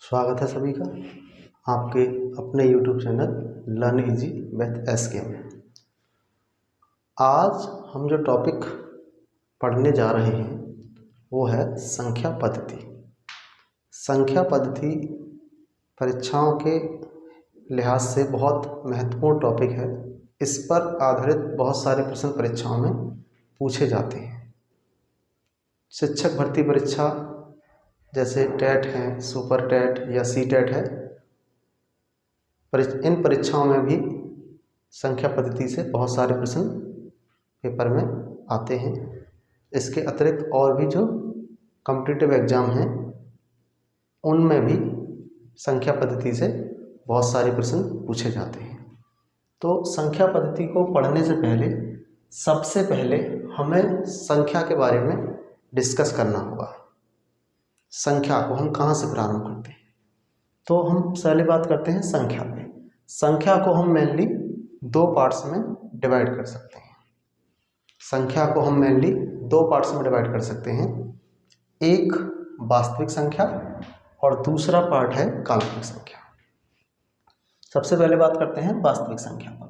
स्वागत है सभी का आपके अपने YouTube channel learn easy with SK में। आज हम जो टॉपिक पढ़ने जा रहे हैं वो है संख्या पद्धति। संख्या पद्धति परीक्षाओं के लिहाज से बहुत महत्वपूर्ण टॉपिक है। इस पर आधारित बहुत सारे प्रश्न परीक्षाओं में पूछे जाते हैं। शिक्षक भर्ती परीक्षा जैसे टेट है, सुपर टेट या सी टेट है, इन परीक्षाओं में भी संख्या पद्धति से बहुत सारे प्रश्न पेपर में आते हैं। इसके अतिरिक्त और भी जो कॉम्पिटिटिव एग्ज़ाम हैं उनमें भी संख्या पद्धति से बहुत सारे प्रश्न पूछे जाते हैं। तो संख्या पद्धति को पढ़ने से पहले सबसे पहले हमें संख्या के बारे में डिस्कस करना होगा। संख्या को हम कहाँ से प्रारंभ करते हैं, तो हम पहले बात करते हैं संख्या पे। संख्या को हम मेनली दो पार्ट्स में डिवाइड कर सकते हैं। संख्या को हम मेनली दो पार्ट्स में डिवाइड कर सकते हैं। एक वास्तविक संख्या और दूसरा पार्ट है काल्पनिक संख्या। सबसे पहले बात करते हैं वास्तविक संख्या पर।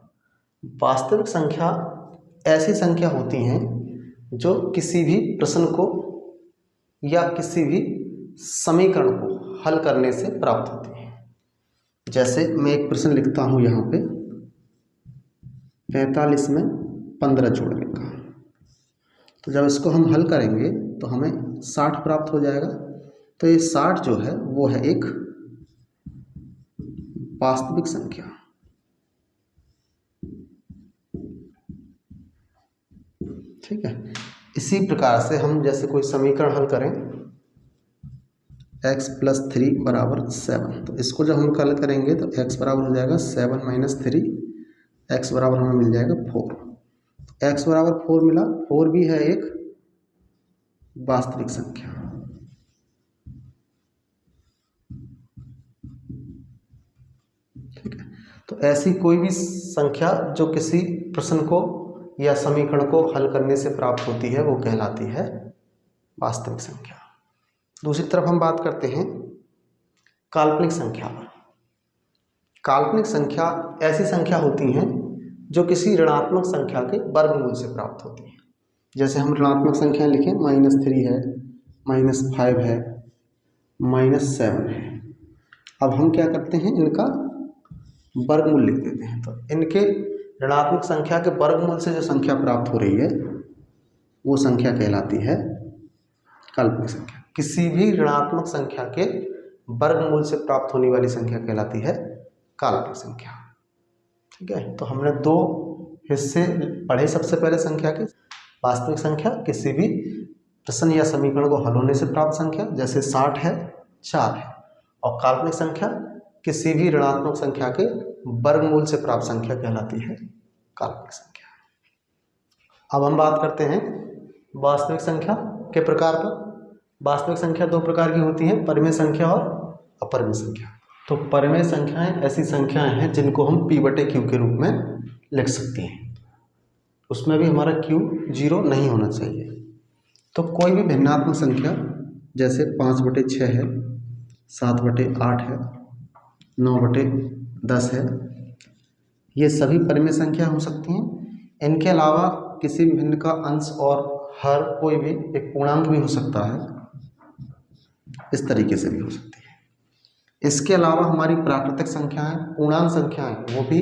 वास्तविक संख्या ऐसी संख्या होती हैं जो किसी भी प्रश्न को या किसी भी समीकरण को हल करने से प्राप्त होती है। जैसे मैं एक प्रश्न लिखता हूँ यहाँ पे, 45 में 15 जोड़ने का। तो जब इसको हम हल करेंगे तो हमें 60 प्राप्त हो जाएगा। तो ये 60 जो है वो है एक वास्तविक संख्या। ठीक है। इसी प्रकार से हम जैसे कोई समीकरण हल करें, x + 3 = 7, तो इसको जब हम हल करेंगे तो x बराबर हो जाएगा 7 - 3, x बराबर हमें मिल जाएगा 4। x बराबर 4 मिला। 4 भी है एक वास्तविक संख्या। ठीक है। तो ऐसी कोई भी संख्या जो किसी प्रश्न को या समीकरण को हल करने से प्राप्त होती है वो कहलाती है वास्तविक संख्या। दूसरी तरफ हम बात करते हैं काल्पनिक संख्या पर। काल्पनिक संख्या ऐसी संख्या होती हैं जो किसी ऋणात्मक संख्या के वर्गमूल से प्राप्त होती हैं। जैसे हम ऋणात्मक संख्या लिखें, -3 है, -5 है, -7 है। अब हम क्या करते हैं, इनका वर्गमूल लिख देते हैं। तो इनके ऋणात्मक संख्या के वर्गमूल से जो संख्या प्राप्त हो रही है वो संख्या कहलाती है काल्पनिक संख्या। किसी भी ऋणात्मक संख्या के वर्गमूल से प्राप्त होने वाली संख्या कहलाती है काल्पनिक संख्या। ठीक है। तो हमने दो हिस्से पढ़े सबसे पहले संख्या के। वास्तविक संख्या किसी भी प्रश्न या समीकरण को हल होने से प्राप्त संख्या, जैसे 60 है, 4 है। और काल्पनिक संख्या किसी भी ऋणात्मक संख्या के वर्गमूल से प्राप्त संख्या कहलाती है काल्पनिक संख्या। अब हम बात करते हैं वास्तविक संख्या के प्रकार पर। वास्तविक संख्या दो प्रकार की होती हैं, परिमेय संख्या और अपरिमेय संख्या। तो परिमेय संख्याएं ऐसी संख्याएं हैं जिनको हम P/Q के रूप में लिख सकते हैं। उसमें भी हमारा Q 0 नहीं होना चाहिए। तो कोई भी भिन्नात्मक संख्या जैसे 5/6 है, 7/8 है, 9/10 है, ये सभी परिमेय संख्या हो सकती हैं। इनके अलावा किसी भी भिन्न का अंश और हर कोई भी एक पूर्णांक भी हो सकता है, इस तरीके से भी हो सकती है। इसके अलावा हमारी प्राकृतिक संख्याएं, पूर्णांक संख्याएं, वो भी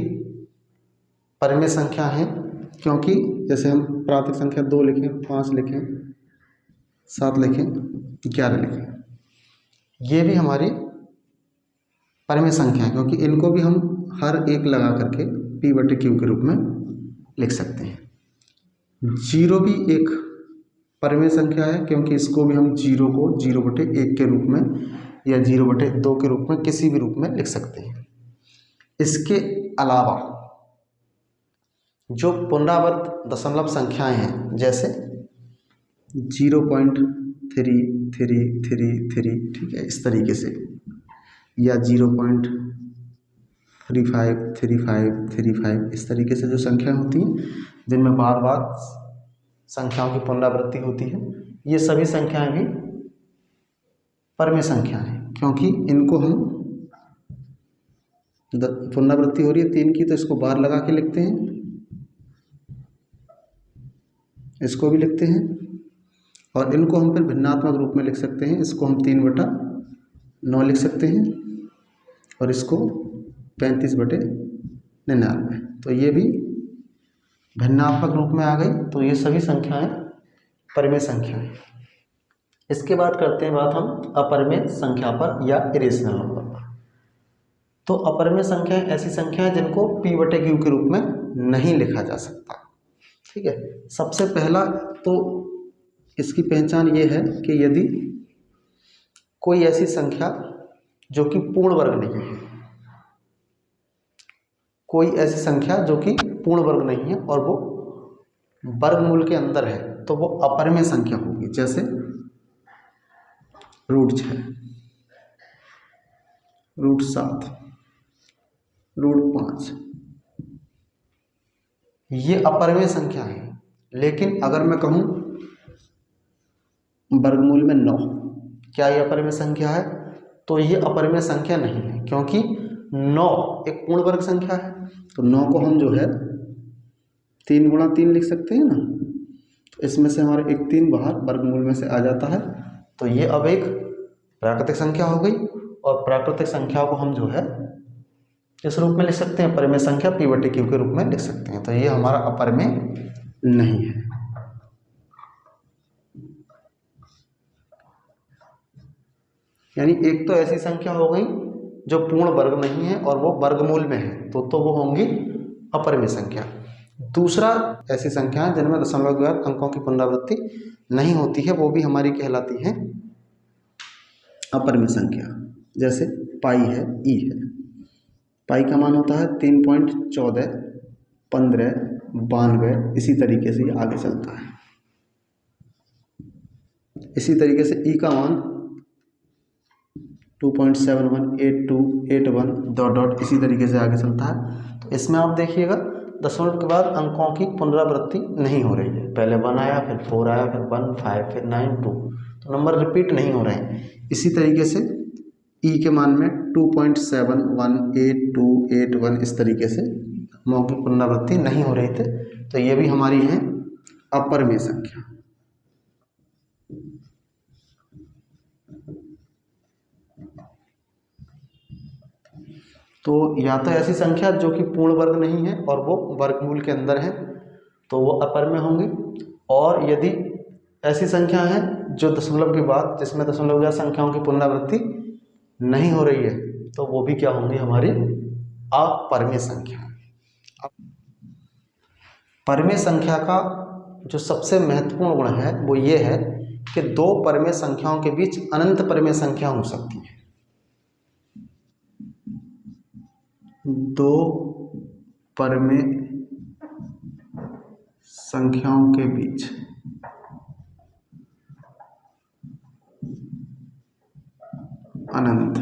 परिमेय संख्या हैं। क्योंकि जैसे हम प्राकृतिक संख्या 2 लिखें, 5 लिखें, 7 लिखें, 11 लिखें, ये भी हमारी परिमेय संख्या है, क्योंकि इनको भी हम हर एक लगा करके P/Q के रूप में लिख सकते हैं। 0 भी एक परिमेय संख्या है, क्योंकि इसको भी हम 0 को 0/1 के रूप में या 0/2 के रूप में किसी भी रूप में लिख सकते हैं। इसके अलावा जो पुनरावर्त दशमलव संख्याएं हैं, जैसे 0.3333, ठीक है, इस तरीके से, या 0.353535, इस तरीके से जो संख्या होती हैं जिनमें बार बार संख्याओं की पुनरावृत्ति होती है, ये सभी संख्याएं भी परिमेय संख्या हैं। क्योंकि इनको हम पुनरावृत्ति हो रही है 3 की, तो इसको बार लगा के लिखते हैं, इसको भी लिखते हैं, और इनको हम फिर भिन्नात्मक रूप में लिख सकते हैं। इसको हम 3/9 लिख सकते हैं और इसको 35/99। तो ये भी भिन्नात्मक रूप में आ गई। तो ये सभी संख्याएं परिमेय संख्याएं। इसके बाद करते हैं बात हम अपरिमेय संख्या पर या इरेशनल नंबर पर। तो अपरिमेय संख्याएं ऐसी संख्याएं जिनको p/q के रूप में नहीं लिखा जा सकता। ठीक है, सबसे पहला तो इसकी पहचान ये है कि यदि कोई ऐसी संख्या जो कि पूर्ण वर्ग नहीं है, कोई ऐसी संख्या जो कि पूर्ण वर्ग नहीं है और वो वर्गमूल के अंदर है, तो वो अपरिमेय संख्या होगी। जैसे √6, √7, √5, ये अपरिमेय संख्या है। लेकिन अगर मैं कहूं वर्गमूल में 9, क्या ये अपरिमेय संख्या है? तो ये अपरिमेय संख्या नहीं है, क्योंकि 9 एक पूर्ण वर्ग संख्या है। तो 9 को हम जो है 3 × 3 लिख सकते हैं ना, तो इसमें से हमारे एक 3 बाहर वर्गमूल में से आ जाता है। तो ये अब एक प्राकृतिक संख्या हो गई, और प्राकृतिक संख्या को हम जो है इस रूप में लिख सकते हैं, परिमेय संख्या p/q के रूप में लिख सकते हैं। तो ये हमारा अपरिमेय नहीं है। यानी एक तो ऐसी संख्या हो गई जो पूर्ण वर्ग नहीं है और वो वर्गमूल में है, तो वो होंगी अपरिमेय संख्या। दूसरा, ऐसी संख्याएं जिनमें दशमलव के बाद अंकों की पुनरावृत्ति नहीं होती है, वो भी हमारी कहलाती है अपरिमेय संख्या। जैसे पाई है, ई है। पाई का मान होता है 3.14, 15, 92, इसी तरीके से ये आगे चलता है। इसी तरीके से ई का मान 2.71, 82, 81 ... इसी तरीके से आगे चलता है। तो इसमें आप देखिएगा दशमलव के बाद अंकों की पुनरावृत्ति नहीं हो रही है। पहले 1 आया, फिर 4 आया, फिर 1, 5, फिर 9, 2, तो नंबर रिपीट नहीं हो रहे हैं। इसी तरीके से ई के मान में 2.71, 82, 81 इस तरीके से अंकों की पुनरावृत्ति नहीं हो रही थे। तो ये भी हमारी है अपरिमेय संख्या। तो या तो ऐसी संख्या जो कि पूर्ण वर्ग नहीं है और वो वर्गमूल के अंदर है, तो वो अपरिमेय होंगी। और यदि ऐसी संख्या है जो दशमलव के बाद, जिसमें दशमलव के बाद संख्याओं की पुनरावृत्ति नहीं हो रही है, तो वो भी क्या होंगी, हमारी अपरिमेय संख्या। परिमेय संख्या का जो सबसे महत्वपूर्ण गुण है वो ये है कि 2 परिमेय संख्याओं के बीच अनंत परिमेय संख्या हो सकती है। 2 परिमेय संख्याओं के बीच अनंत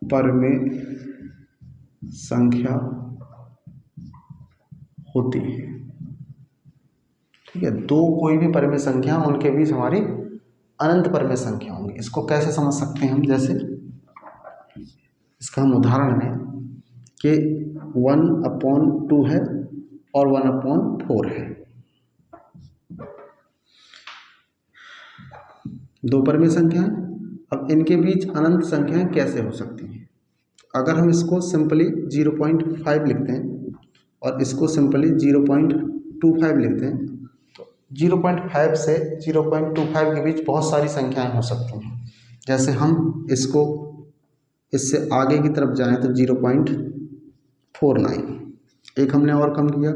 परिमेय संख्या होती है। ठीक है, 2 कोई भी परिमेय संख्या, उनके बीच हमारी अनंत परिमेय संख्या होंगी। इसको कैसे समझ सकते हैं हम? जैसे इसका हम उदाहरण है कि 1/2 है और 1/4 है। 2 परिमेय संख्याएं, अब इनके बीच अनंत संख्याएं कैसे हो सकती हैं? अगर हम इसको सिंपली 0.5 लिखते हैं और इसको सिंपली 0.25 लिखते हैं, तो 0.5 से 0.25 के बीच बहुत सारी संख्याएं हो सकती हैं। जैसे हम इसको इससे आगे की तरफ जाएं तो 0.49, एक हमने और कम किया।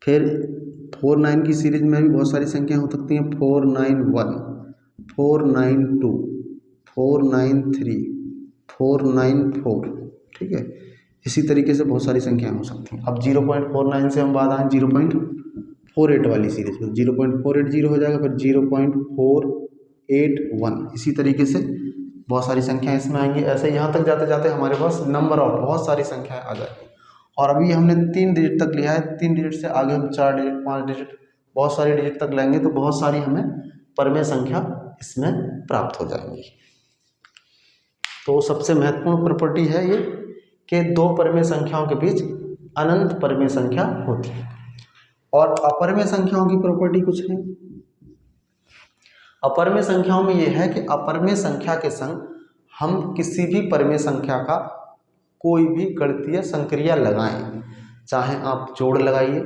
फिर 49 की सीरीज में भी बहुत सारी संख्याएं हो सकती हैं। 491, 492, 493, 494। ठीक है, इसी तरीके से बहुत सारी संख्याएं हो सकती हैं। अब 0.49 से हम बात आए 0.48 वाली सीरीज में, 0.480 हो जाएगा, फिर 0.481, इसी तरीके से बहुत सारी संख्याएं इसमें आएंगी। ऐसे यहाँ तक जाते जाते हमारे पास नंबर ऑफ बहुत सारी संख्याएं आ जाएंगी। और अभी हमने 3 डिजिट तक लिया है, 3 डिजिट से आगे हम 4 डिजिट, 5 डिजिट, बहुत सारी डिजिट तक लेंगे तो बहुत सारी हमें परिमेय संख्या इसमें प्राप्त हो जाएंगी। तो सबसे महत्वपूर्ण प्रॉपर्टी है ये कि दो परिमेय संख्याओं के बीच अनंत परिमेय संख्या होती है। और अपरिमेय संख्याओं की प्रॉपर्टी कुछ है। अपरिमेय संख्याओं में यह है कि अपरिमेय संख्या के संग हम किसी भी परिमेय संख्या का कोई भी गणितीय संक्रिया लगाएं, चाहे आप जोड़ लगाइए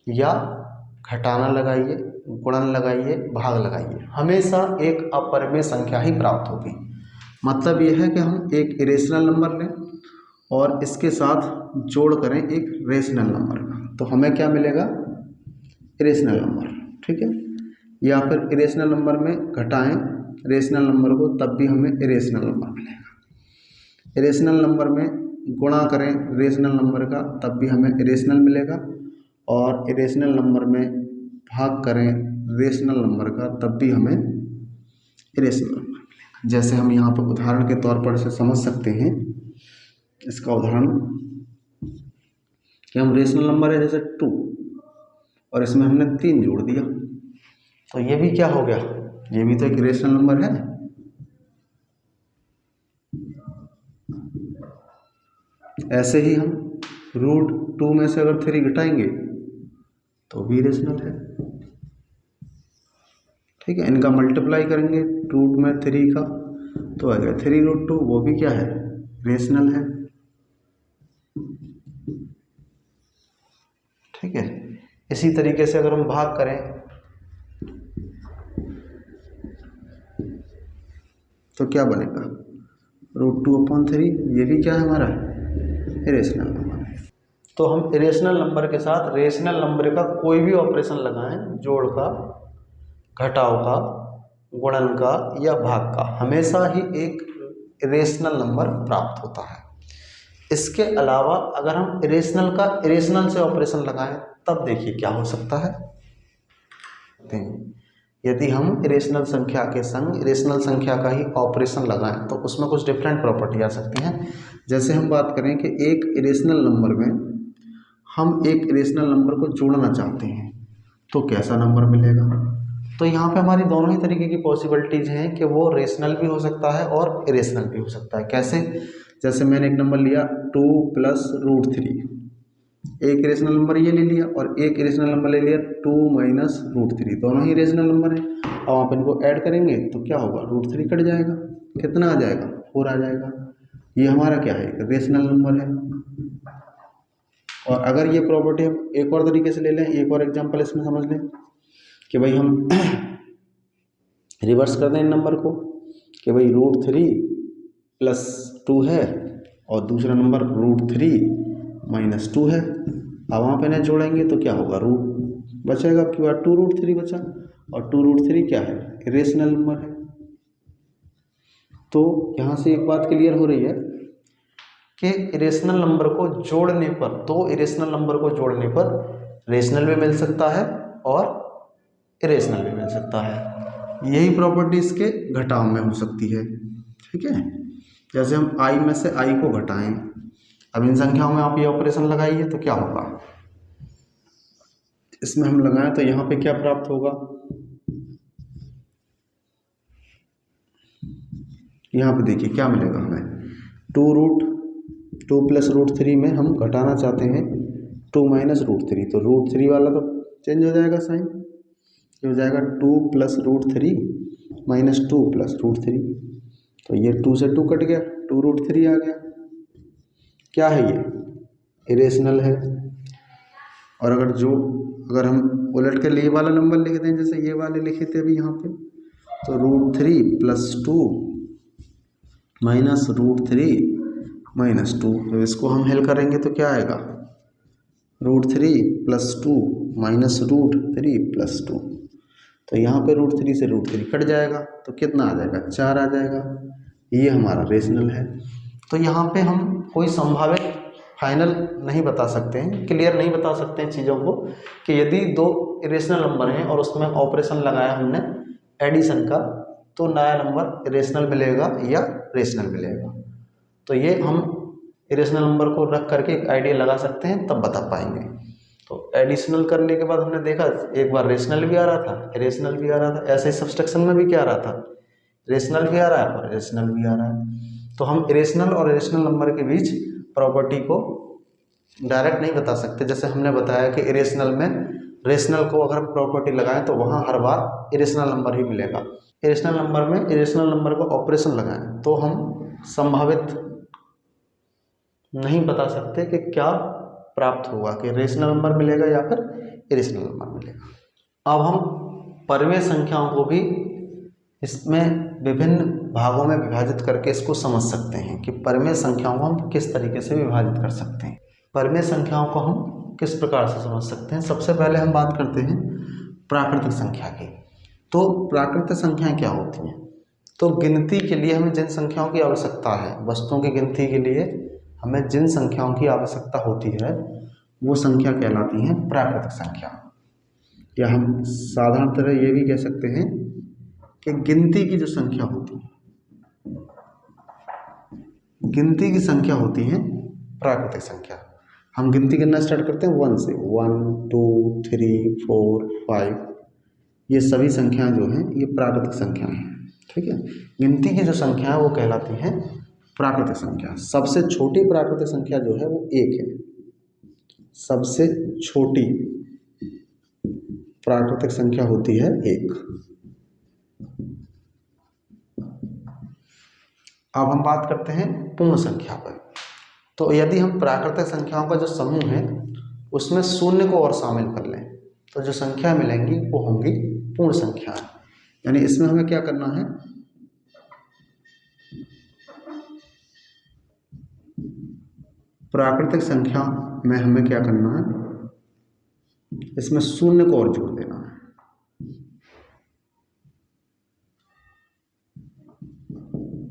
या घटाना लगाइए, गुणन लगाइए, भाग लगाइए, हमेशा एक अपरिमेय संख्या ही प्राप्त होगी। मतलब यह है कि हम एक इरेशनल नंबर लें और इसके साथ जोड़ करें एक रेशनल नंबर का, तो हमें क्या मिलेगा? इरेशनल नंबर, ठीक है। या फिर इरेशनल नंबर में घटाएं रेशनल नंबर को, तब भी हमें इरेशनल नंबर मिलेगा। इरेशनल नंबर में गुणा करें रेशनल नंबर का, तब भी हमें इरेशनल मिलेगा। और इरेशनल नंबर में भाग करें रेशनल नंबर का, तब भी हमें इरेशनल नंबर मिलेगा। जैसे हम यहाँ पर उदाहरण के तौर पर इसे समझ सकते हैं। इसका उदाहरण कि हम रेशनल नंबर है जैसे 2 और इसमें हमने 3 जोड़ दिया, तो ये भी क्या हो गया? ये भी तो एक रेशनल नंबर है। ऐसे ही हम √2 में से अगर 3 घटाएंगे तो भी रेशनल है, ठीक है। इनका मल्टीप्लाई करेंगे रूट में 3 का, तो आ गया 3√2, वो भी क्या है? रेशनल है, ठीक है। इसी तरीके से अगर हम भाग करें तो क्या बनेगा? √2/3, ये भी क्या है हमारा? इरेशनल नंबर है। तो हम इरेशनल नंबर के साथ रेशनल नंबर का कोई भी ऑपरेशन लगाएं, जोड़ का, घटाव का, गुणन का या भाग का, हमेशा ही एक इरेशनल नंबर प्राप्त होता है। इसके अलावा अगर हम इरेशनल का इरेशनल से ऑपरेशन लगाएं, तब देखिए क्या हो सकता है। यदि हम इरेशनल संख्या के संग इरेशनल संख्या का ही ऑपरेशन लगाएं तो उसमें कुछ डिफरेंट प्रॉपर्टी आ सकती हैं। जैसे हम बात करें कि एक इरेशनल नंबर में हम एक इरेशनल नंबर को जोड़ना चाहते हैं, तो कैसा नंबर मिलेगा? तो यहाँ पे हमारी दोनों ही तरीके की पॉसिबिलिटीज़ हैं कि वो रेशनल भी हो सकता है और इरेशनल भी हो सकता है। कैसे? जैसे मैंने एक नंबर लिया 2 + √3, एक इरेशनल नंबर ये ले लिया और एक इरेशनल नंबर ले लिया 2 - √3, दोनों ही इरेशनल नंबर हैं। अब आप इनको ऐड करेंगे तो क्या होगा? √3 कट जाएगा, कितना आ जाएगा? 4 आ जाएगा। ये हमारा क्या है? रेशनल नंबर है। और अगर ये प्रॉपर्टी हम एक और तरीके से ले लें, एक और एग्जांपल इसमें समझ लें कि भाई हम रिवर्स कर दें इन नंबर को कि भाई √3 + 2 है और दूसरा नंबर √3 - 2 है। अब वहाँ पे ना जोड़ेंगे तो क्या होगा? रूट बचेगा, आपकी बार 2√3 बचा, और 2√3 क्या है? इरेशनल नंबर है। तो यहाँ से एक बात क्लियर हो रही है कि इरेशनल नंबर को जोड़ने पर, दो इरेशनल नंबर को जोड़ने पर रेशनल भी मिल सकता है और इरेशनल भी मिल सकता है। यही प्रॉपर्टी इसके घटाव में हो सकती है, ठीक है। जैसे हम i में से i को घटाएं, अब इन संख्याओं में आप ये ऑपरेशन लगाइए तो क्या होगा? इसमें हम लगाएं तो यहाँ पे क्या प्राप्त होगा? यहाँ पे देखिए क्या मिलेगा हमें? 2 + √3 में हम घटाना चाहते हैं 2 - √3, तो √3 वाला तो चेंज हो जाएगा साइन, ये हो जाएगा 2 + √3 - 2 + √3, तो ये 2 से 2 कट गया, 2√3 आ गया। क्या है ये? इरेशनल है। और अगर हम उलट के लिए वाला नंबर लिख दें, जैसे ये वाले लिखे थे अभी यहाँ पे, तो √3 + 2 - √3 - 2, तो इसको हम हल करेंगे तो क्या आएगा? √3 + 2 - √3 + 2, तो यहाँ पे √3 से √3 कट जाएगा, तो कितना आ जाएगा? 4 आ जाएगा। ये हमारा रेशनल है। तो यहाँ पे हम कोई संभावित फाइनल नहीं बता सकते हैं, क्लियर नहीं बता सकते हैं चीज़ों को, कि यदि दो इरेशनल नंबर हैं और उसमें ऑपरेशन लगाया हमने एडिशन का, तो नया नंबर इरेशनल मिलेगा या रेशनल मिलेगा। तो ये हम इरेशनल नंबर को रख करके एक आइडिया लगा सकते हैं, तब बता पाएंगे। तो एडिशनल करने के बाद हमने देखा एक बार रेशनल भी आ रहा था, इरेशनल भी आ रहा था, ऐसे ही सब्सट्रैक्शन में भी क्या आ रहा था, रेशनल भी आ रहा है और इरेशनल भी आ रहा है। तो हम इरेशनल और रेशनल नंबर के बीच प्रॉपर्टी को डायरेक्ट नहीं बता सकते। जैसे हमने बताया कि इरेशनल में रेशनल को अगर प्रॉपर्टी लगाएं तो वहाँ हर बार इरेशनल नंबर ही मिलेगा। इरेशनल नंबर में इरेशनल नंबर को ऑपरेशन लगाएं तो हम संभावित नहीं बता सकते कि क्या प्राप्त होगा, कि रेशनल नंबर मिलेगा या फिर इरेशनल नंबर मिलेगा। अब हम परिमेय संख्याओं को भी इसमें विभिन्न भागों में विभाजित करके इसको समझ सकते हैं कि परिमेय संख्याओं को हम किस तरीके से विभाजित कर सकते हैं। परिमेय संख्याओं को हम किस प्रकार से समझ सकते हैं। सबसे पहले हम बात करते हैं प्राकृतिक संख्या की। तो प्राकृतिक संख्याएं क्या होती हैं? तो गिनती के लिए हमें जिन संख्याओं की आवश्यकता है, वस्तुओं की गिनती के लिए हमें जिन संख्याओं की आवश्यकता होती है वो संख्या कहलाती हैं प्राकृतिक संख्या। या हम साधारण तरह ये भी कह सकते हैं कि गिनती की जो संख्या होती है, गिनती की संख्या होती है प्राकृतिक संख्या। हम गिनती करना स्टार्ट करते हैं 1 से, 1 2 3 4 5, ये सभी संख्याएं जो हैं ये प्राकृतिक संख्याएं हैं। ठीक है, गिनती की जो संख्या है वो कहलाती है प्राकृतिक संख्या। सबसे छोटी प्राकृतिक संख्या जो है वो 1 है। सबसे छोटी प्राकृतिक संख्या होती है 1। अब हम बात करते हैं पूर्ण संख्या पर। तो यदि हम प्राकृतिक संख्याओं का जो समूह है उसमें शून्य को और शामिल कर लें तो जो संख्या मिलेंगी वो होंगी पूर्ण संख्या। यानी इसमें हमें क्या करना है, प्राकृतिक संख्या में हमें क्या करना है, इसमें शून्य को और जोड़ देना है।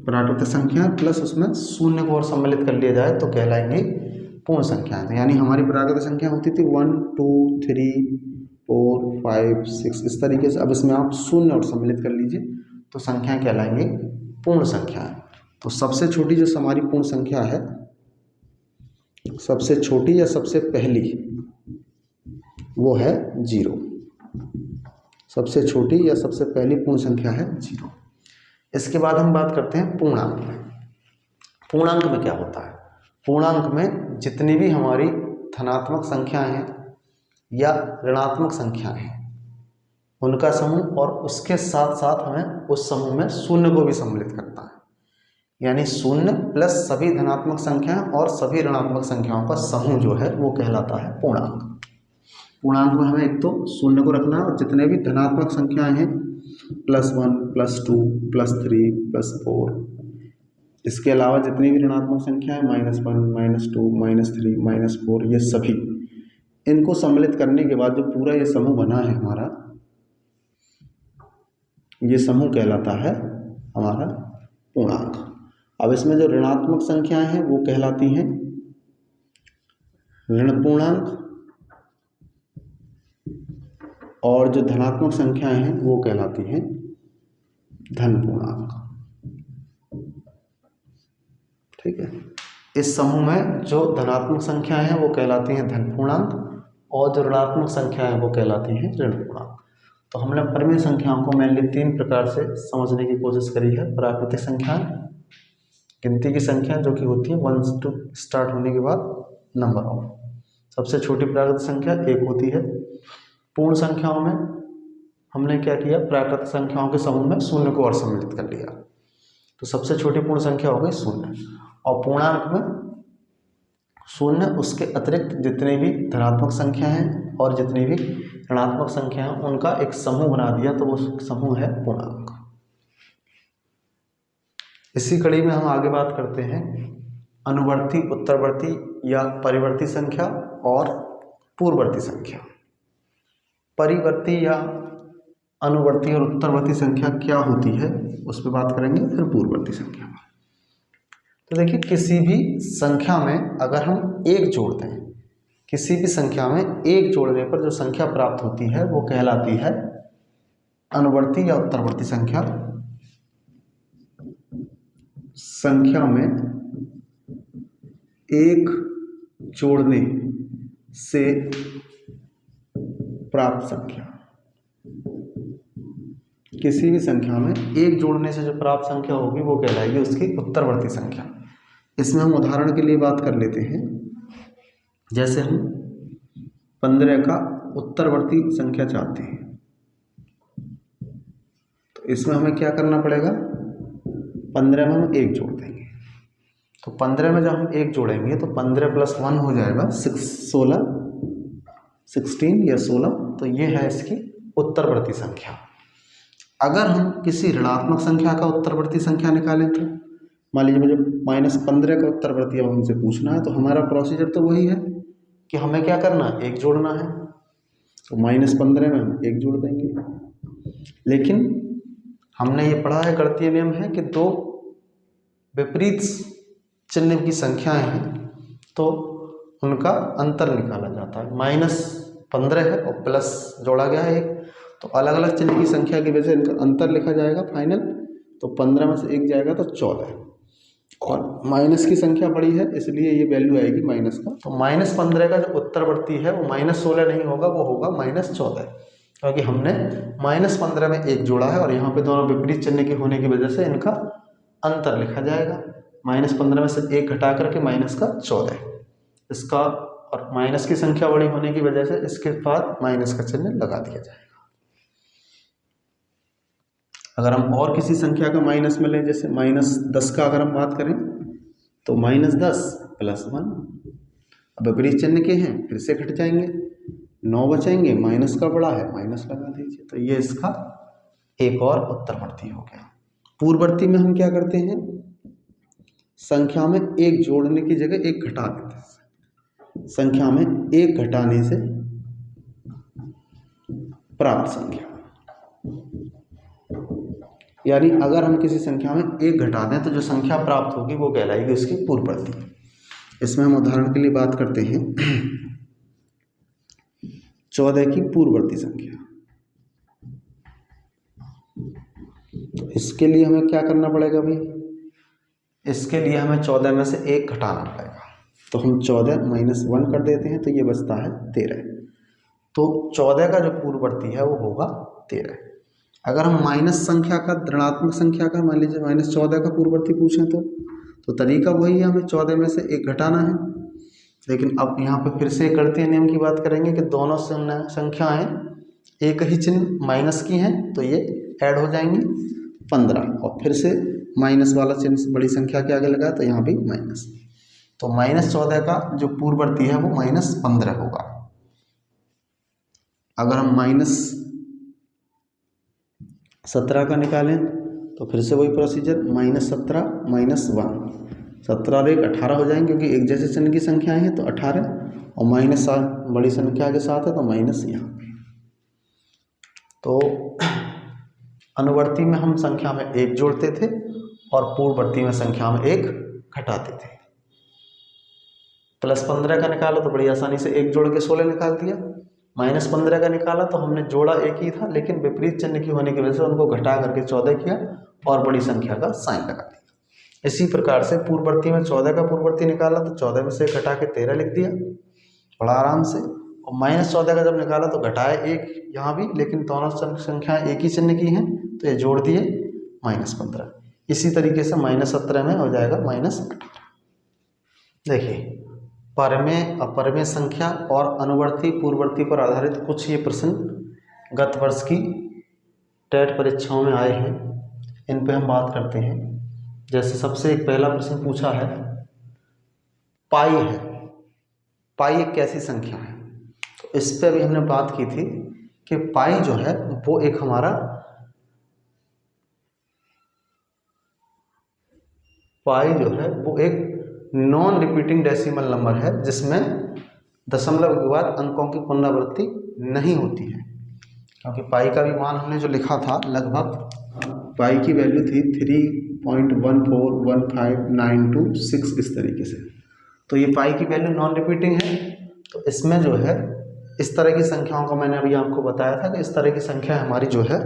प्राकृतिक संख्या प्लस उसमें शून्य को और सम्मिलित कर लिया जाए तो कहलाएंगे पूर्ण संख्याएं। तो यानी हमारी प्राकृतिक संख्या होती थी 1 2 3 4 5 6 इस तरीके से। अब इसमें आप शून्य और सम्मिलित कर लीजिए तो संख्याएं कहलाएंगी पूर्ण संख्याएं। तो सबसे छोटी जो हमारी पूर्ण संख्या है, सबसे छोटी या सबसे पहली, वो है 0। सबसे छोटी या सबसे पहली पूर्ण संख्या है 0। इसके बाद हम बात करते हैं पूर्णांक में। पूर्णांक में क्या होता है? पूर्णांक में जितनी भी हमारी धनात्मक संख्याएं हैं या ऋणात्मक संख्याएं हैं उनका समूह, और उसके साथ साथ हमें उस समूह में शून्य को भी सम्मिलित करता है। यानी शून्य प्लस सभी धनात्मक संख्याएं और सभी ऋणात्मक संख्याओं का समूह जो है वो कहलाता है पूर्णांक। पूर्णांक में हमें एक तो शून्य को रखना है और जितने भी धनात्मक संख्याएं हैं +1 +2 +3 +4, इसके अलावा जितनी भी ऋणात्मक संख्याएं -1 -2 -3 -4, ये सभी, इनको सम्मिलित करने के बाद जो पूरा ये समूह बना है हमारा, ये समूह कहलाता है हमारा पूर्णांक। अब इसमें जो ऋणात्मक संख्याएं हैं वो कहलाती हैं ऋण पूर्णांक, और जो धनात्मक संख्याएं हैं वो कहलाती हैं धन पूर्णांक। ठीक है, इस समूह में जो धनात्मक संख्याएं हैं वो कहलाती हैं धन पूर्णांक और जो ऋणात्मक संख्याएं हैं वो कहलाती हैं ऋण पूर्णांक। तो हमने परिमेय संख्याओं को मेनली 3 प्रकार से समझने की कोशिश करी है। प्राकृतिक संख्या, गिनती की संख्या जो कि होती है 1 से स्टार्ट होने के बाद नंबर ऑफ, सबसे छोटी प्राकृतिक संख्या 1 होती है। पूर्ण संख्याओं में हमने क्या किया, प्राकृतिक संख्याओं के समूह में शून्य को और सम्मिलित कर लिया, तो सबसे छोटी पूर्ण संख्या हो गई शून्य। और पूर्णांक में शून्य, उसके अतिरिक्त जितने भी धनात्मक संख्या हैं और जितनी भी ऋणात्मक संख्या हैं उनका एक समूह बना दिया, तो वो समूह है पूर्णांक। इसी कड़ी में हम आगे बात करते हैं अनुवर्ती, उत्तरवर्ती या परिवर्ती संख्या और पूर्ववर्ती संख्या। परिवर्ती या अनुवर्ती और उत्तरवर्ती संख्या क्या होती है उस पर बात करेंगे, फिर पूर्ववर्ती संख्या। तो देखिए, किसी भी संख्या में अगर हम 1 जोड़ दें, किसी भी संख्या में 1 जोड़ने पर जो संख्या प्राप्त होती है वो कहलाती है अनुवर्ती या उत्तरवर्ती संख्या। संख्या में 1 जोड़ने से प्राप्त संख्या, किसी भी संख्या में एक जोड़ने से जो प्राप्त संख्या होगी वो कहलाएगी उसकी उत्तरवर्ती संख्या। इसमें हम उदाहरण के लिए बात कर लेते हैं। जैसे हम 15 का उत्तरवर्ती संख्या चाहते हैं, तो इसमें हमें क्या करना पड़ेगा, 15 में हम 1 जोड़ देंगे। तो 15 में जब हम 1 जोड़ेंगे तो 15 + 1 हो जाएगा 16 या 16। तो ये है इसकी उत्तरवर्ती संख्या। अगर हम किसी ऋणात्मक संख्या का उत्तरवर्ती संख्या निकालें तो मान लीजिए मुझे -15 का उत्तरवर्ती अब हमसे पूछना है, तो हमारा प्रोसीजर तो वही है कि हमें क्या करना है, 1 जोड़ना है। तो -15 में हम 1 जोड़ देंगे। लेकिन हमने ये पढ़ा है, गणितीय नियम है कि दो विपरीत चिन्ह की संख्याएं हैं तो उनका अंतर निकाला जाता है। -15 है और प्लस जोड़ा गया है 1, तो अलग अलग चिन्ह की संख्या की वजह से इनका अंतर लिखा जाएगा फाइनल। तो 15 में से 1 जाएगा तो 14, और माइनस की संख्या बड़ी है इसलिए ये वैल्यू आएगी माइनस का। तो -15 का जो उत्तरवर्ती है वो -16 नहीं होगा, वो होगा -14, क्योंकि हमने -15 में 1 जोड़ा है और यहाँ पे दोनों विपरीत चिन्ह के होने की वजह से इनका अंतर लिखा जाएगा। -15 में से 1 घटा करके -14 इसका, और माइनस की संख्या बड़ी होने की वजह से इसके बाद माइनस का चिन्ह लगा दिया जाएगा। अगर हम और किसी संख्या का माइनस में लें, जैसे -10 का अगर हम बात करें तो -10 + 1, अब विपरीत चिन्ह के हैं फिर से घट जाएंगे, 9 बचेंगे, माइनस का बड़ा है माइनस लगा दीजिए। तो ये इसका एक और उत्तरवर्ती हो गया। पूर्ववर्ती में हम क्या करते हैं, संख्या में 1 जोड़ने की जगह 1 घटा देते हैं। संख्या में 1 घटाने से प्राप्त संख्या, यानी अगर हम किसी संख्या में 1 घटा दें तो जो संख्या प्राप्त होगी वो कहलाएगी उसकी पूर्ववर्ती। इसमें हम उदाहरण के लिए बात करते हैं 14 की पूर्ववर्ती संख्या। तो इसके लिए हमें क्या करना पड़ेगा भाई, इसके लिए हमें 14 में से 1 घटाना पड़ेगा। तो हम 14 - 1 कर देते हैं तो ये बचता है 13। तो 14 का जो पूर्ववर्ती है वो होगा 13। अगर हम माइनस संख्या का, ऋणात्मक संख्या का, मान लीजिए -14 का पूर्ववर्ती पूछें तो तरीका वही है, हमें 14 में से 1 घटाना है। लेकिन अब यहाँ पे फिर से गणितीय नियम की बात करेंगे कि दोनों संख्याएं एक ही चिन्ह माइनस की हैं तो ये ऐड हो जाएंगी 15, और फिर से माइनस वाला चिन्ह बड़ी संख्या के आगे लगा तो यहाँ भी माइनस। तो -14 का जो पूर्ववर्ती है वो -15 होगा। अगर हम -17 का निकालें तो फिर से वही प्रोसीजर, -17 - 1, 17 और 1 18 हो जाएंगे, क्योंकि एक जैसे चिन्ह की संख्याएं हैं तो 18, और -7 बड़ी संख्या के साथ है तो माइनस यहाँ पे। तो अनुवर्ती में हम संख्या में 1 जोड़ते थे और पूर्ववर्ती में संख्या में 1 घटाते थे। +15 का निकाला तो बड़ी आसानी से 1 जोड़ के 16 निकाल दिया। -15 का निकाला तो हमने जोड़ा 1 ही था, लेकिन विपरीत चिन्ह की होने की वजह से उनको घटा करके 14 किया और बड़ी संख्या का साइन लगा दिया। इसी प्रकार से पूर्ववर्ती में 14 का पूर्ववर्ती निकाला तो 14 में से घटा के 13 लिख दिया बड़ा आराम से। और -14 का जब निकाला तो घटाए 1 यहाँ भी, लेकिन दोनों संख्याएं एक ही चिन्ह की हैं तो ये जोड़ दिए -15। इसी तरीके से -17 में हो जाएगा -18। देखिए, परमेय अपरमेय संख्या और अनुवर्ती पूर्ववर्ती पर आधारित कुछ ये प्रश्न गत वर्ष की टेट परीक्षाओं में आए हैं, इन पे हम बात करते हैं। जैसे सबसे एक पहला प्रश्न पूछा है, पाई है, पाई एक कैसी संख्या है। तो इस पे अभी हमने बात की थी कि पाई जो है वो एक हमारा एक नॉन रिपीटिंग डेसिमल नंबर है, जिसमें दशमलव के बाद अंकों की पुनरावृत्ति नहीं होती है। क्योंकि पाई का भी मान हमने जो लिखा था, लगभग पाई की वैल्यू थी 3.1415926 इस तरीके से। तो ये पाई की वैल्यू नॉन रिपीटिंग है। तो इसमें जो है इस तरह की संख्याओं को मैंने अभी आपको बताया था कि इस तरह की संख्या हमारी जो है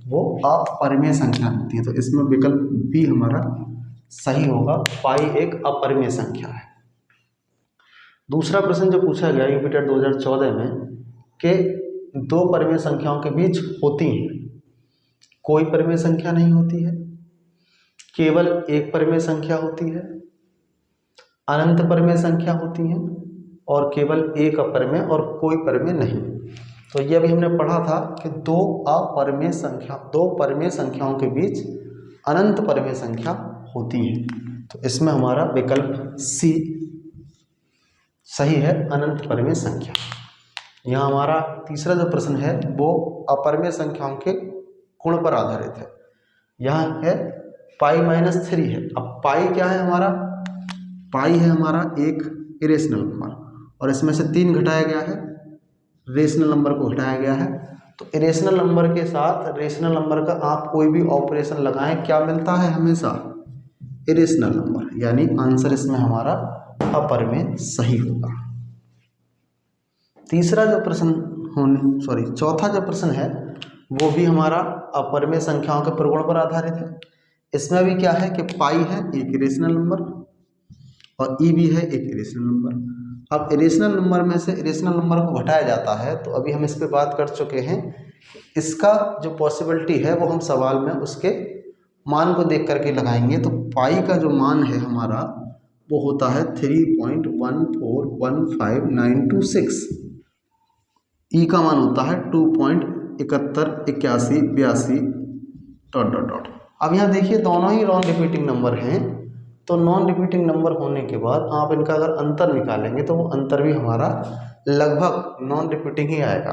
वो अपरिमेय संख्या होती है। तो इसमें विकल्प बी हमारा सही होगा, पाई एक अपरिमेय संख्या है। दूसरा प्रश्न जो पूछा गया यूपी टेट 2014 में कि दो परिमेय संख्याओं के बीच होती हैं, कोई परिमेय संख्या नहीं होती है, केवल एक परिमेय संख्या होती है, अनंत परिमेय संख्या होती हैं और केवल एक अपरिमेय और कोई परिमेय नहीं। तो ये भी हमने पढ़ा था कि दो परिमेय संख्याओं के बीच अनंत परिमेय संख्या होती है। तो इसमें हमारा विकल्प सी सही है, अनंत परिमेय संख्या। यहाँ हमारा तीसरा जो प्रश्न है वो अपरिमेय संख्याओं के गुण पर आधारित है। यहाँ है π-3 है। अब पाई क्या है हमारा? पाई है हमारा एक इरेशनल नंबर और इसमें से 3 घटाया गया है, रेशनल नंबर को घटाया गया है। तो इरेशनल नंबर के साथ रेशनल नंबर का आप कोई भी ऑपरेशन लगाएं, क्या मिलता है? हमेशा इरेशनल नंबर, यानी आंसर इसमें हमारा अपरिमेय सही होगा। चौथा जो प्रश्न है वो भी हमारा अपरिमेय संख्याओं के प्रगुण पर आधारित है। इसमें भी क्या है कि पाई है एक इरेशनल नंबर और ई भी है एक इरेशनल नंबर। अब इरेशनल नंबर में से इरेशनल नंबर को घटाया जाता है, तो अभी हम इस पे बात कर चुके हैं। इसका जो पॉसिबिलिटी है वो हम सवाल में उसके मान को देख करके लगाएंगे। तो पाई का जो मान है हमारा वो होता है 3.1415926। ई का मान होता है 2.718182 ... अब यहाँ देखिए दोनों ही नॉन रिपीटिंग नंबर हैं, तो नॉन रिपीटिंग नंबर होने के बाद आप इनका अगर अंतर निकालेंगे तो वो अंतर भी हमारा लगभग नॉन रिपीटिंग ही आएगा।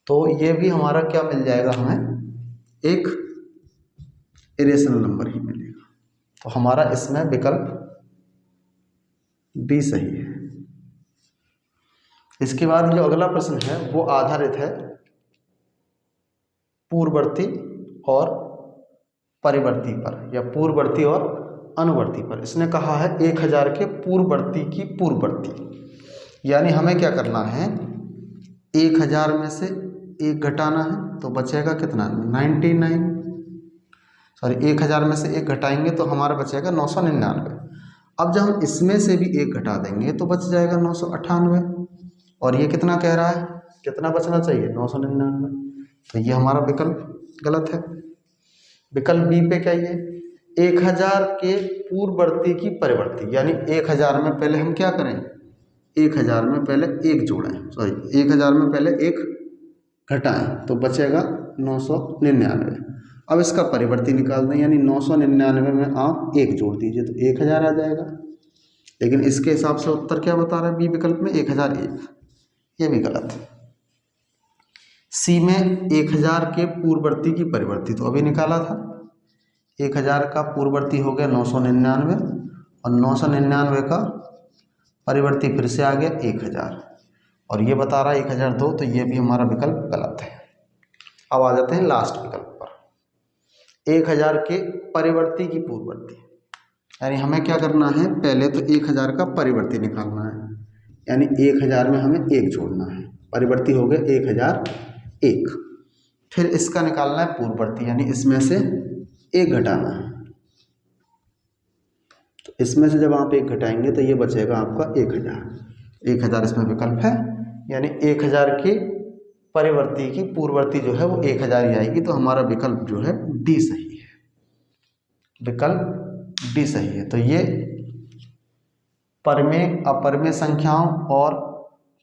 तो ये भी हमारा क्या मिल जाएगा, हमें एक इरेशनल नंबर ही मिलेगा। तो हमारा इसमें विकल्प बी सही है। इसके बाद जो अगला प्रश्न है वो आधारित है पूर्ववर्ती और परिवर्ती पर, या पूर्ववर्ती और अनुवर्ती पर। इसने कहा है 1000 के पूर्ववर्ती की पूर्ववर्ती, यानी हमें क्या करना है, 1000 में से 1 घटाना है तो बचेगा कितना, 1000 में से 1 घटाएंगे तो हमारा बचेगा 999। अब जब हम इसमें से भी 1 घटा देंगे तो बच जाएगा 998। और ये कितना कह रहा है, कितना बचना चाहिए, 999। तो ये हमारा विकल्प गलत है। विकल्प बी पे क्या, ये 1000 के पूर्ववर्ती की परिवर्ती, यानी 1000 में पहले हम क्या करें, 1000 में पहले 1 जोड़ें, 1000 में पहले 1 घटाएं तो बचेगा 999। अब इसका परिवर्ती निकाल दें, यानी 999 में आप 1 जोड़ दीजिए तो 1000 आ जाएगा। लेकिन इसके हिसाब से उत्तर क्या बता रहा है बी विकल्प में, 1001। ये भी गलत है। सी में 1000 के पूर्ववर्ती की परिवर्ती तो अभी निकाला था, 1000 का पूर्ववर्ती हो गया 999 और 999 का परिवर्ती फिर से आ गया 1000 और ये बता रहा है 1002। तो ये भी हमारा विकल्प गलत है। अब आ जाते हैं लास्ट विकल्प पर, 1000 के परिवर्ती की पूर्ववर्ती, यानी हमें क्या करना है, पहले तो 1000 का परिवर्ती निकालना है, यानी 1000 में हमें 1 जोड़ना है, परिवर्ती हो गया 1001। फिर इसका निकालना है पूर्ववर्ती, यानी इसमें से 1 घटाना है। तो इसमें से जब आप 1 घटाएंगे तो ये बचेगा आपका 1000 इसमें विकल्प है, यानी 1000 की परिवर्ती की पूर्ववर्ती जो है वो 1000 ही आएगी। तो हमारा विकल्प जो है डी सही है, विकल्प डी सही है। तो ये परिमेय अपरिमेय संख्याओं और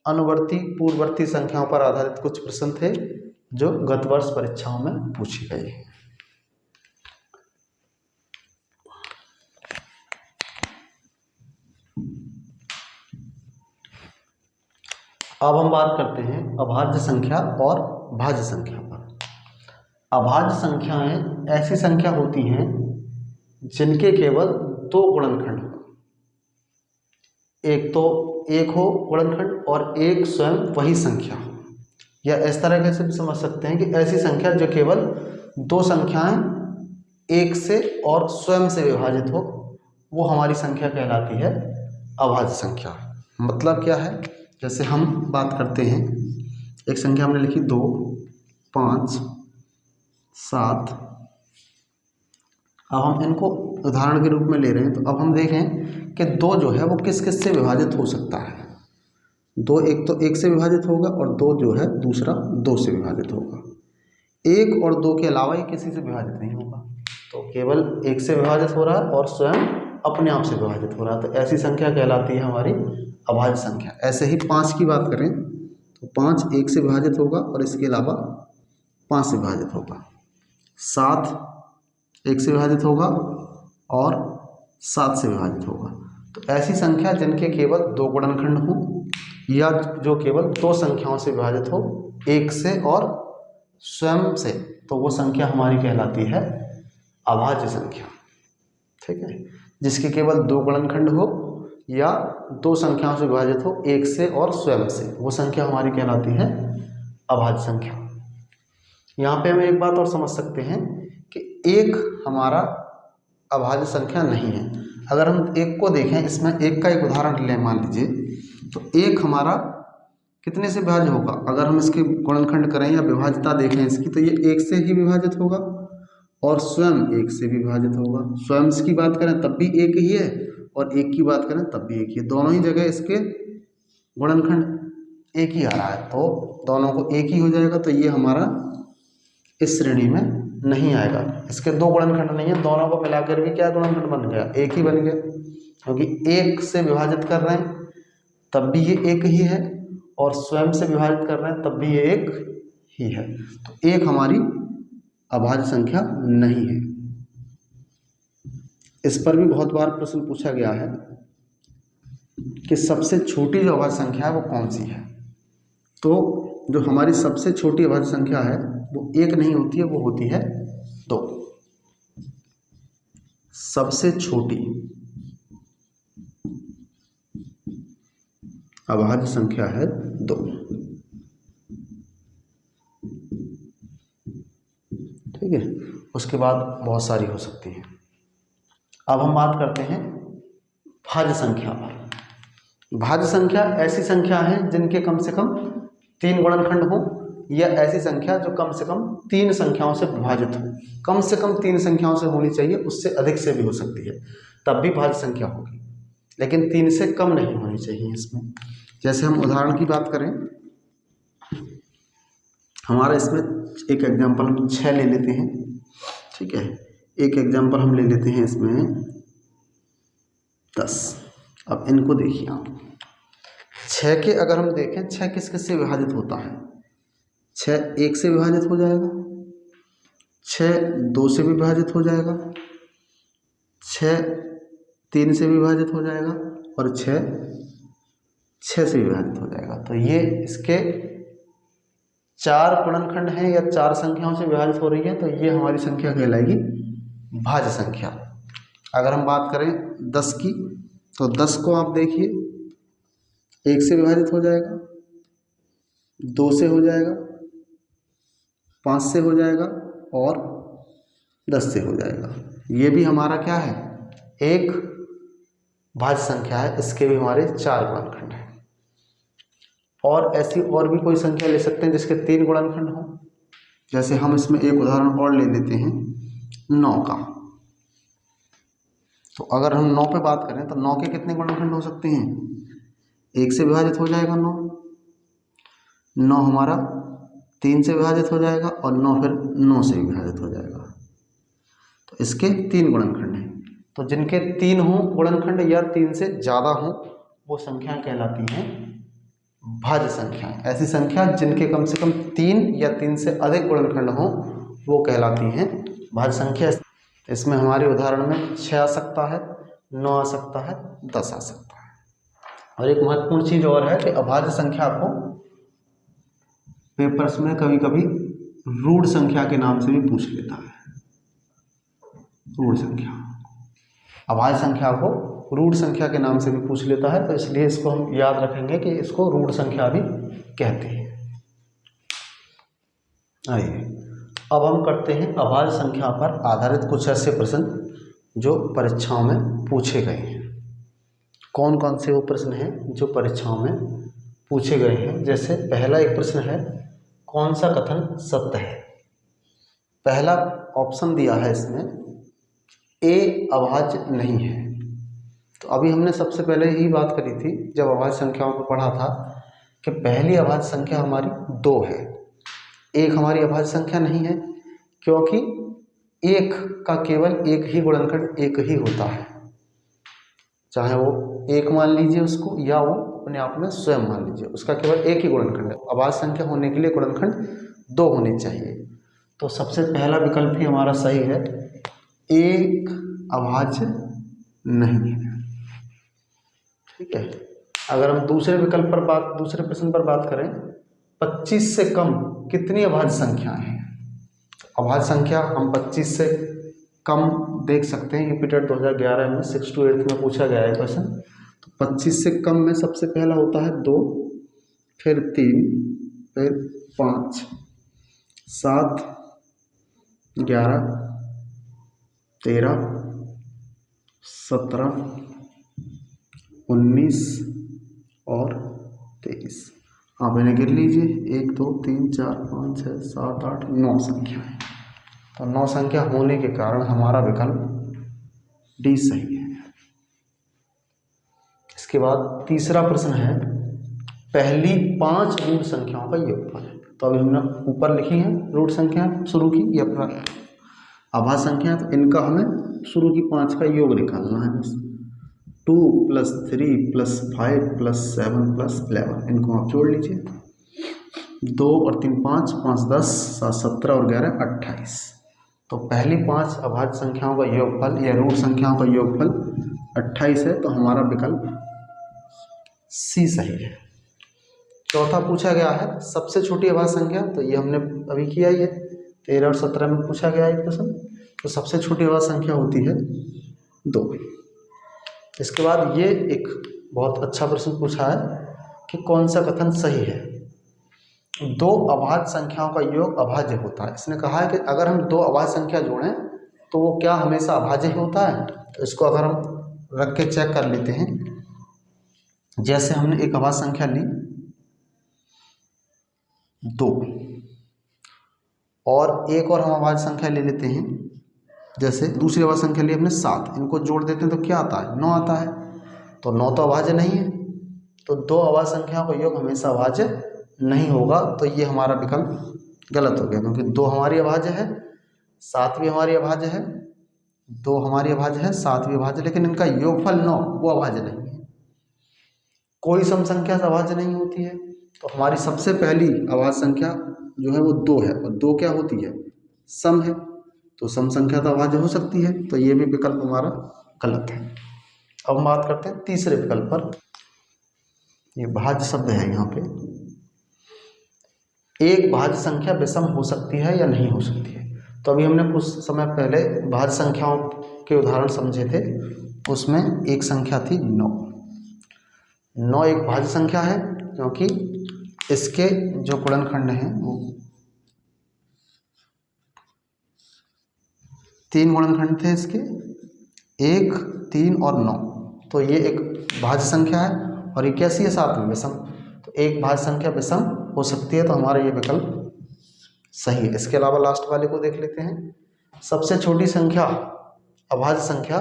अनुवर्ती पूर्ववर्ती संख्याओं पर आधारित कुछ प्रश्न थे जो गत वर्ष परीक्षाओं में पूछे गए। अब हम बात करते हैं अभाज्य संख्या और भाज्य संख्या पर। अभाज्य संख्याएं ऐसी संख्या होती हैं जिनके केवल 2 गुणनखंड हो, एक तो एक हो गुणनखंड और एक स्वयं वही संख्या हो, या इस तरह से भी समझ सकते हैं कि ऐसी संख्या जो केवल 2 संख्याएं एक से और स्वयं से विभाजित हो, वो हमारी संख्या कहलाती है अभाज्य संख्या। मतलब क्या है, जैसे हम बात करते हैं, एक संख्या हमने लिखी 2, 5, 7। अब हम इनको उदाहरण के रूप में ले रहे हैं। तो अब हम देखें कि 2 जो है वो किस किस से विभाजित हो सकता है। 2 एक तो 1 से विभाजित होगा और 2 जो है दूसरा 2 से विभाजित होगा। 1 और 2 के अलावा ये किसी से विभाजित नहीं होगा, तो केवल 1 से विभाजित हो रहा है और स्वयं अपने आप से विभाजित हो रहा है, तो ऐसी संख्या कहलाती है हमारी अभाज्य संख्या। ऐसे ही 5 की बात करें तो 5 1 से विभाजित होगा और इसके अलावा 5 से विभाजित होगा। 7 1 से विभाजित होगा और 7 से विभाजित होगा। तो ऐसी संख्या जिनके केवल 2 गुणनखंड हो या जो केवल 2 संख्याओं से विभाजित हो, 1 से और स्वयं से, तो वो संख्या हमारी कहलाती है अभाज्य संख्या। ठीक है, जिसके केवल 2 गुणनखंड हो या 2 संख्याओं से विभाजित हो, 1 से और स्वयं से, वो संख्या हमारी कहलाती है अभाज्य संख्या। यहाँ पे हम एक बात और समझ सकते हैं कि 1 हमारा अभाज्य संख्या नहीं है। अगर हम 1 को देखें, इसमें 1 का एक उदाहरण लें, मान लीजिए, तो 1 हमारा कितने से विभाज्य होगा? अगर हम इसके गुणनखंड करें या विभाज्यता देखें इसकी, तो ये 1 से ही विभाजित होगा और स्वयं 1 से भी विभाजित होगा। स्वयं की बात करें तब भी 1 ही है और 1 की बात करें तब भी 1 ही है, दोनों ही जगह इसके गुणनखंड 1 ही आ रहा है, तो दोनों को 1 ही हो जाएगा। तो ये हमारा इस श्रेणी में नहीं आएगा, इसके 2 गुणनखंड नहीं है, दोनों को मिलाकर भी क्या गुणनखंड बन गया? 1 ही बन गया, क्योंकि 1 से विभाजित कर रहे हैं तब भी ये 1 ही है और स्वयं से विभाजित कर रहे हैं तब भी ये 1 ही है। तो 1 हमारी अभाज्य संख्या नहीं है। इस पर भी बहुत बार प्रश्न पूछा गया है कि सबसे छोटी जो अभाज्य संख्या है वो कौन सी है? तो जो हमारी सबसे छोटी अभाज्य संख्या है वो 1 नहीं होती है, वो होती है 2। सबसे छोटी अभाज्य संख्या है 2। ठीक है, उसके बाद बहुत सारी हो सकती है। अब हम बात करते हैं भाज्य संख्या पर। भाज्य संख्या ऐसी संख्या है जिनके कम से कम 3 गुणनखंड हो या ऐसी संख्या जो कम से कम 3 संख्याओं से विभाजित हो। कम से कम 3 संख्याओं से होनी चाहिए, उससे अधिक से भी हो सकती है, तब भी भाज्य संख्या होगी, लेकिन 3 से कम नहीं होनी चाहिए इसमें। जैसे हम उदाहरण की बात करें, हमारा इसमें एक एग्जाम्पल हम 6 ले लेते हैं। ठीक है, एक एग्जाम्पल हम ले लेते हैं इसमें 10। अब इनको देखिए आप, 6 के अगर हम देखें, 6 किस किस से विभाजित होता है? 6 1 से विभाजित हो जाएगा, 6 2 से विभाजित हो जाएगा, 6 3 से विभाजित हो जाएगा और 6 से विभाजित हो जाएगा। तो ये इसके 4 गुणनखंड हैं या 4 संख्याओं से विभाजित हो रही है, तो ये हमारी संख्या कहलाएगी भाज्य संख्या। अगर हम बात करें 10 की, तो 10 को आप देखिए, 1 से विभाजित हो जाएगा, 2 से हो जाएगा, 5 से हो जाएगा और 10 से हो जाएगा। ये भी हमारा क्या है? एक भाज्य संख्या है, इसके भी हमारे 4 गुणनखंड हैं। और ऐसी और भी कोई संख्या ले सकते हैं जिसके 3 गुणनखंड हो। जैसे हम इसमें एक उदाहरण और ले लेते हैं 9 का। तो अगर हम 9 पे बात करें तो 9 के कितने गुणनखंड हो सकते हैं? 1 से विभाजित हो जाएगा 9 हमारा 3 से विभाजित हो जाएगा और 9 फिर 9 से विभाजित हो जाएगा। तो इसके 3 गुणनखंड हैं। तो जिनके 3 हों गुणनखंड या 3 से ज़्यादा हों, वो संख्या कहलाती हैं भाज्य संख्याएं। ऐसी संख्या जिनके कम से कम 3 या 3 से अधिक गुणनखंड हों, वो कहलाती हैं भाज्य संख्या। इसमें हमारे उदाहरण में 6 आ सकता है, 9 आ सकता है, 10 आ सकता है। और एक महत्वपूर्ण चीज़ और है कि अभाज्य संख्या को पेपर्स में कभी कभी रूढ़ संख्या के नाम से भी पूछ लेता है। रूढ़ संख्या, अभाज्य संख्या को रूढ़ संख्या के नाम से भी पूछ लेता है, तो इसलिए इसको हम याद रखेंगे कि इसको रूढ़ संख्या भी कहते हैं। आइए अब हम करते हैं अभाज्य संख्या पर आधारित कुछ ऐसे प्रश्न जो परीक्षाओं में पूछे गए हैं। कौन कौन से वो प्रश्न हैं जो परीक्षाओं में पूछे गए हैं? जैसे पहला एक प्रश्न है, कौन सा कथन सत्य है? पहला ऑप्शन दिया है इसमें, ए अभाज्य नहीं है। तो अभी हमने सबसे पहले यही बात करी थी जब अभाज्य संख्याओं को पढ़ा था कि पहली अभाज्य संख्या हमारी 2 है, एक हमारी अभाज्य संख्या नहीं है, क्योंकि एक का केवल एक ही गुणनखंड एक ही होता है, चाहे वो एक मान लीजिए उसको या वो अपने आप में स्वयं मान लीजिए, उसका केवल एक ही गुणनखंड है। अभाज्य संख्या होने के लिए गुणनखंड 2 होने चाहिए। तो सबसे पहला विकल्प ही हमारा सही है, एक अभाज्य नहीं है। ठीक है। अगर हम दूसरे प्रश्न पर बात करें, 25 से कम कितनी अभाज्य संख्याएं हैं? अभाज्य संख्या हम 25 से कम देख सकते हैं। यूपीटेट 2011 में 6 to 8 में पूछा गया है क्वेश्चन। तो 25 से कम में सबसे पहला होता है 2, फिर 3, फिर 5, 7, 11, 13, 17, 19 और 23। आप इन्हें गिन लीजिए, 1 2 3 4 5 6 7 8 9 संख्या है। तो 9 संख्या होने के कारण हमारा विकल्प डी सही है। इसके बाद तीसरा प्रश्न है, पहली 5 रूट संख्याओं का योगफल। तो अभी हमने ऊपर लिखी है रूट संख्या शुरू की या अभाज्य संख्या, तो इनका हमें शुरू की 5 का योग निकालना है बस। 2 + 3 + 5 + 7 + 11, इनको आप जोड़ लीजिए। 2 और 3 5, 5 10, 7 17 और 11 28। तो पहली 5 अभाज्य संख्याओं का योगफल या रूट संख्याओं का योगफल 28 है। तो हमारा विकल्प सी सही है। चौथा पूछा गया है सबसे छोटी अभाज्य संख्या, तो ये हमने अभी किया ही है, 13 और 17 में पूछा गया है प्रश्न। तो सबसे छोटी अभाज्य संख्या होती है 2। इसके बाद ये एक बहुत अच्छा प्रश्न पूछा है कि कौन सा कथन सही है। 2 अभाज्य संख्याओं का योग अभाज्य होता है। इसने कहा है कि अगर हम 2 अभाज्य संख्या जोड़ें तो वो क्या हमेशा अभाज्य ही होता है? तो इसको अगर हम रख के चेक कर लेते हैं, जैसे हमने एक अभाज्य संख्या ली 2 और एक और हम अभाज्य संख्या ले लेते हैं, जैसे दूसरी अभाज्य संख्या ली हमने 7, इनको जोड़ देते हैं तो क्या आता है? 9 आता है। तो 9 तो अभाज्य नहीं है, तो 2 अभाज्य संख्याओं का योग हमेशा अभाज्य नहीं होगा। तो ये हमारा विकल्प गलत हो गया, क्योंकि 2 हमारी अभाज्य है, 7 भी हमारी अभाज्य है, 2 हमारी अभाज्य है, 7 भी अभाज्य, लेकिन इनका योगफल 9 वो अभाज्य नहीं है। कोई सम संख्या अभाज्य नहीं होती है। तो हमारी सबसे पहली अभाज्य संख्या जो है वो 2 है, और 2 क्या होती है? सम है। तो सम संख्या तो अभाज्य हो सकती है, तो ये भी विकल्प हमारा गलत है। अब हम बात करते हैं तीसरे विकल्प पर। ये भाज्य शब्द है यहाँ पे, एक भाज्य संख्या विषम हो सकती है या नहीं हो सकती है। तो अभी हमने कुछ समय पहले भाज्य संख्याओं के उदाहरण समझे थे, उसमें एक संख्या थी 9। 9 एक भाज्य संख्या है, क्योंकि इसके जो गुणनखंड हैं वो 3 गुणनखंड थे इसके, 1 3 और 9। तो ये एक भाज्य संख्या है, और ये कैसी है? साथ में विषम। तो एक भाज्य संख्या विषम हो सकती है, तो हमारा ये विकल्प सही है। इसके अलावा लास्ट वाले को देख लेते हैं। सबसे छोटी संख्या अभाज्य संख्या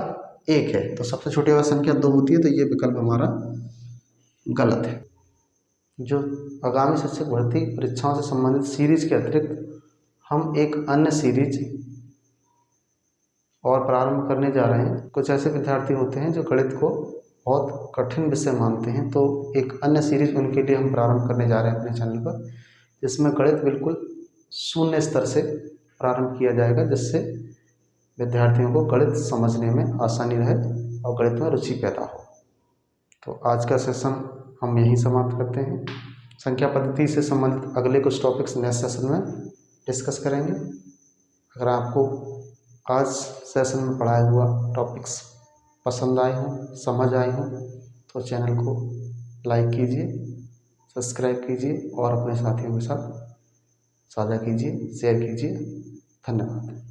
1 है, तो सबसे छोटी अभाज्य संख्या 2 होती है, तो ये विकल्प हमारा गलत है। जो आगामी शिक्षक भर्ती परीक्षाओं से संबंधित सीरीज के अतिरिक्त हम एक अन्य सीरीज और प्रारंभ करने जा रहे हैं। कुछ ऐसे विद्यार्थी होते हैं जो गणित को बहुत कठिन विषय मानते हैं, तो एक अन्य सीरीज उनके लिए हम प्रारंभ करने जा रहे हैं अपने चैनल पर, जिसमें गणित बिल्कुल शून्य स्तर से प्रारंभ किया जाएगा, जिससे विद्यार्थियों को गणित समझने में आसानी रहे और गणित में रुचि पैदा हो। तो आज का सेशन हम यहीं समाप्त करते हैं। संख्या पद्धति से संबंधित अगले कुछ टॉपिक्स नेक्स्ट सेशन में डिस्कस करेंगे। अगर आपको आज सेशन में पढ़ाया हुआ टॉपिक्स पसंद आए हों, समझ आए हों, तो चैनल को लाइक कीजिए, सब्सक्राइब कीजिए और अपने साथियों के साथ साझा कीजिए, शेयर कीजिए। धन्यवाद।